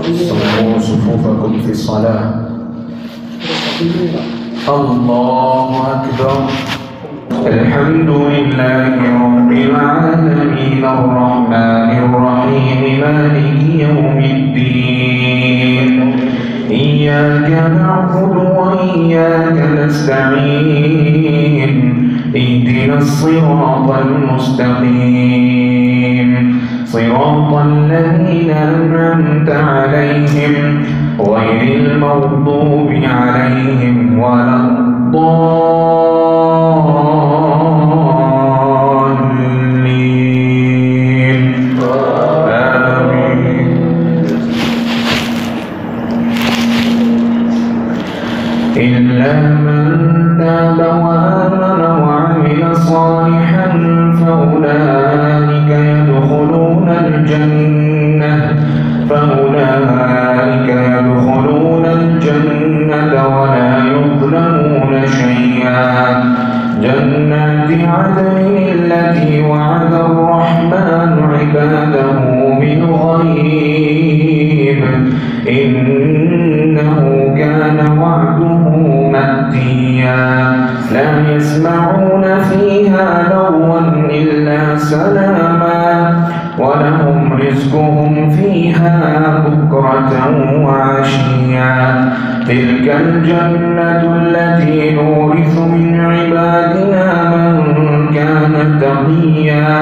صفوا صفوفكم في الصلاة. الله أكبر. الحمد لله رب العالمين الرحمن الرحيم مالك يوم الدين إياك نعبد وإياك نستعين اهدنا الصراط المستقيم صراط الذين أنعمت عليهم غير المغضوب عليهم ولا الضالين آمين. إلا من تاب وآمن وعمل صالحا فأولئك يدخلون الجنة ولا يظلمون شيئا. جنات عدن التي وعد الرحمن عباده بالغيب إنه كان وعده مأتيا. لا يسمعون فيها لغوا إلا سلاما ولهم رزقهم فيها بكرة وعشيا. تلك الجنة التي نورث من عبادنا من كان تقيا.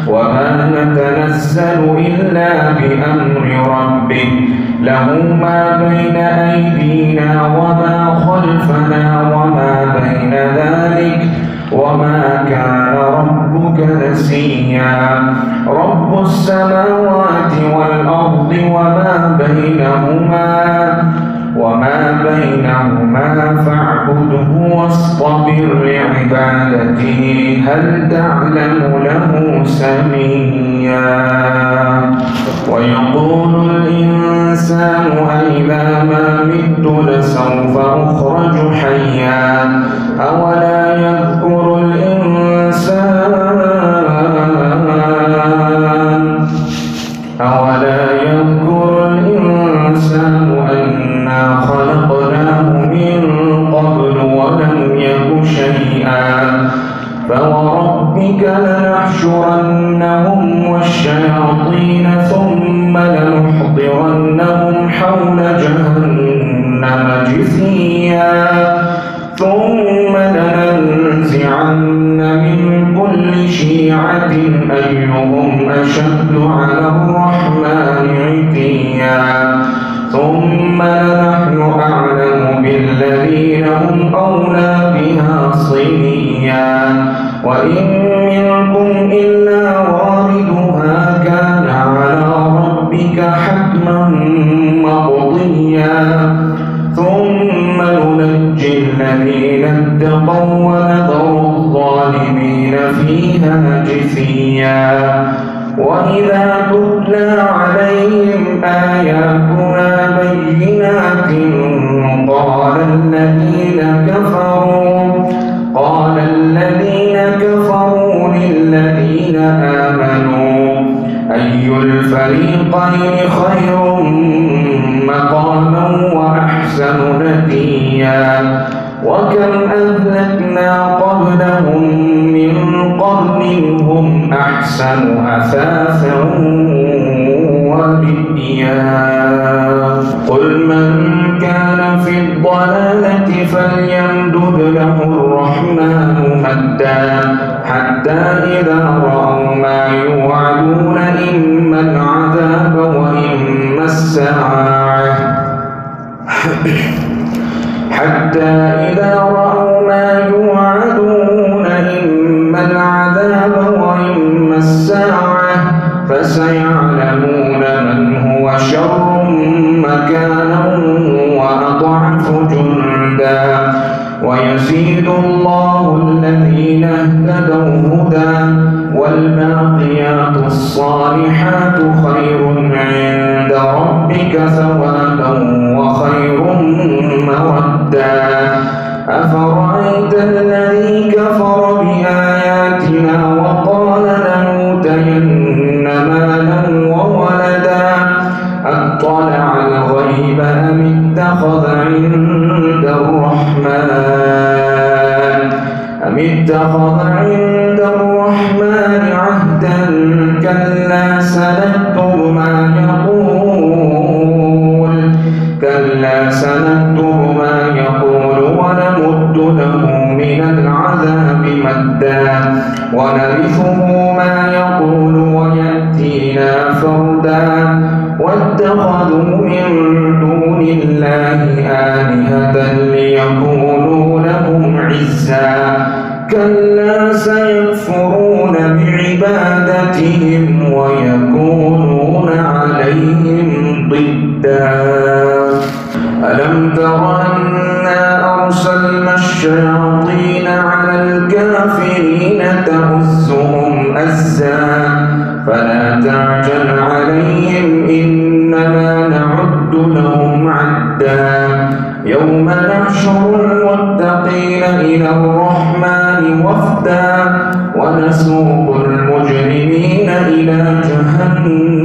وما نتنزل إلا بأمر ربك له ما بين أيدينا وما خلفنا وما بين ذلك وما كان ربك نسيا. رب السماوات والأرض وما بينهما فاعبده واصطبر لعبادته هل تعلم له سميا. ويقول الإنسان أإذا ما مت لسوف أخرج حيا. أولا يذكر الإنسان أنا خلقناه من قبل ولم يك شيئا. فوربك لنحشرنهم والشياطين ثم لنحضرنهم حول جهنم جثيا. ثم لننزعن من كل شيعة أيهم أشد على الرحمن عتيا. ثم لنحن أعلم بالذين هم أولى بها صليا. وإن منكم إلا واردها كان على ربك حتما مقضيا. ثم ننجي الذين اتقوا ونذر الظالمين فيها جثيا. وإذا تتلى عليهم آياتنا بينات قال الذين كفروا للذين آمنوا أي الفريقين خير مقاما وأحسن نديا. وكم أهلكنا قبلهم من قرن هم أحسن أثاثا ورئيا. قل من كان في الضلالة فليمدد له الرحمن مدا حتى إذا رأوا ما يوعدون إما العذاب وإما الساعة حتى إذا رأوا ما يوعدون إما العذاب وإما الساعة فسيعلمون من هو شر مكانا وأضعف جندا. ويزيد الله الذين اهتدوا هدى والباقيات الصالحات خير عند ربك ثوابا وخير مردا. أفرأيت الذي كفر بآياتنا وقال لنوتين مالا وولدا أطلع اتخذ عند الرحمن عهدا كلا سنكتب ما يقول ونمد له من العذاب مدا ونرثه ما يقول ويأتينا فردا واتخذوا من دون الله آلهة ليكونوا لهم عزا كلا سيكفرون بعبادتهم ويكونون عليهم ضدا ألم تر أنا أرسلنا الشياطين على الكافرين تؤزهم أزا فلا تعجل عليهم إنما نعد لهم عدا يوم نحشر المتقين إلى الرحمن وفدا ونسوق المجرمين إلى جهنم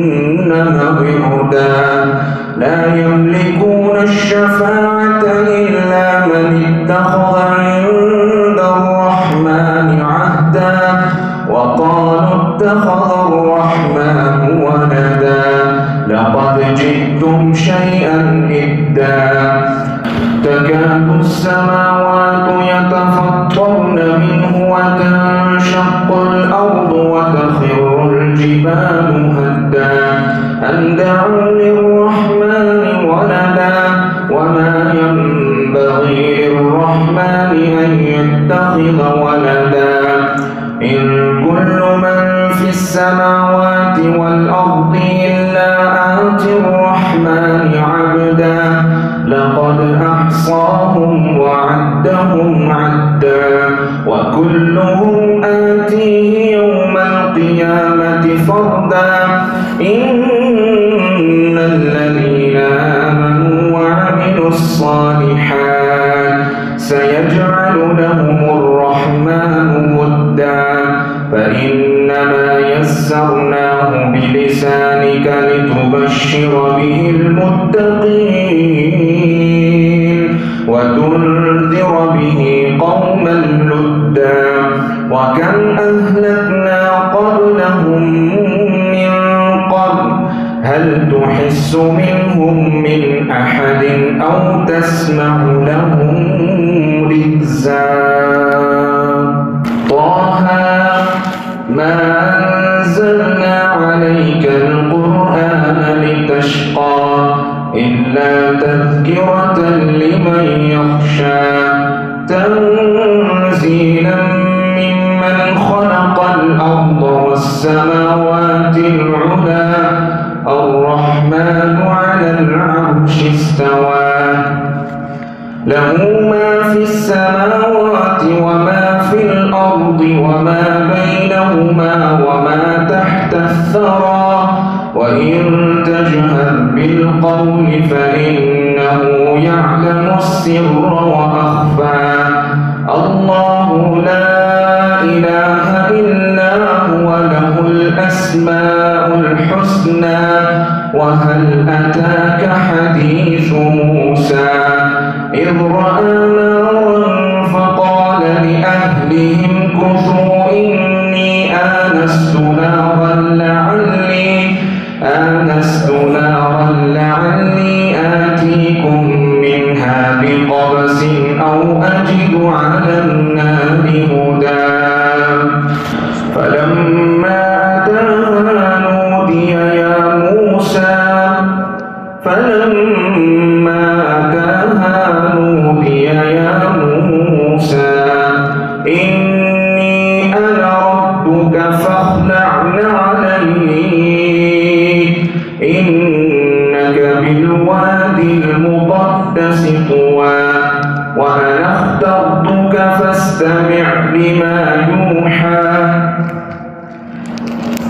وردا لا يملكون الشفاعة إلا من اتخذ عند الرحمن عهدا وقالوا اتخذ الرحمن ولدا لقد جئتم شيئا إدا تكاد السماوات يتفطرن منه وتنشق الأرض وتخر الجبال هدا أن دعوا للرحمن ولدا وما ينبغي للرحمن أن يتخذ ولدا إن كل من في السماوات والأرض إلا آتي الرحمن عبدا لقد أحصاهم وعدهم عدا وكلهم آتيه يوم القيامة فردا إن الذين آمنوا وعملوا الصالحات سيجعل لهم الرحمن ودا فإنما يسرناه بلسانك لتبشر به المتقين وتنذر به قوما لدا وكم أهلكنا قبلهم من قرن هل تحس منهم من أحد أو تسمع لهم ركزا طه ما أنزلنا عليك القرآن لتشقى إلا تذكرة لمن يخشى تنزيلا ممن خلق الأرض والسماوات العلى الرحمن على العرش استوى له ما في السماوات وما في الأرض وما بينهما وما تحت الثرى وإن تجهر بالقول فإنه يعلم السر وأخفى الله لا إله إلا هو له الأسماء الحسنى وهل أتاك حديث موسى إذ رأى نارا فقال لأهلهم كثوا إني آنست نارا لعلي آتيكم منها بقبس أو أجد على النار هدى فلما أتاها نودي يا موسى إني أنا ربك فاخلع عليك إنك بالوادي المقدس طوى وأنا اخترتك فاستمع لما يوحى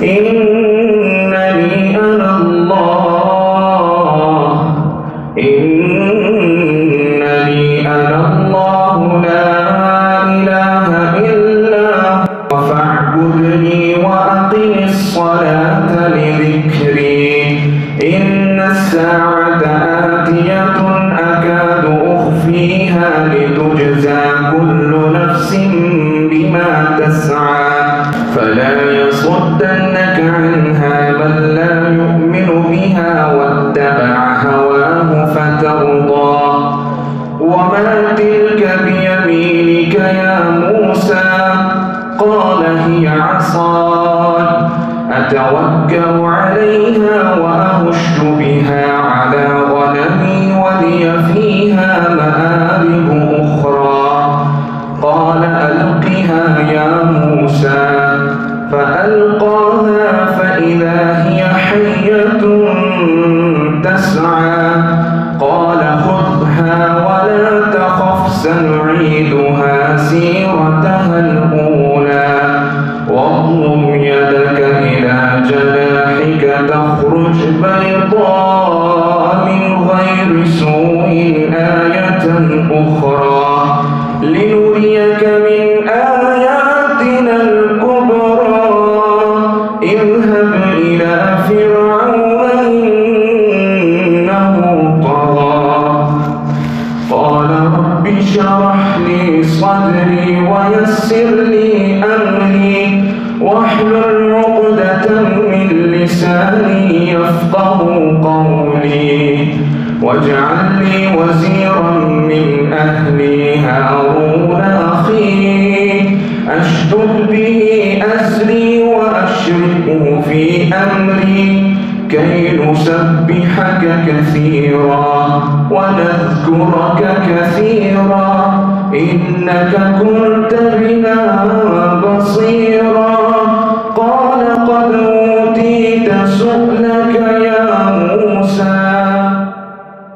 إنني أنا الله لا إله إلا هو فاعبدني وأقم الصلاة لذكري إن الساعة آتية أكاد واجعل لي وزيرا من أهلي هارون أخي أشدد به أزري وأشركه في أمري كي نسبحك كثيرا ونذكرك كثيرا إنك كنت بنا بصيرا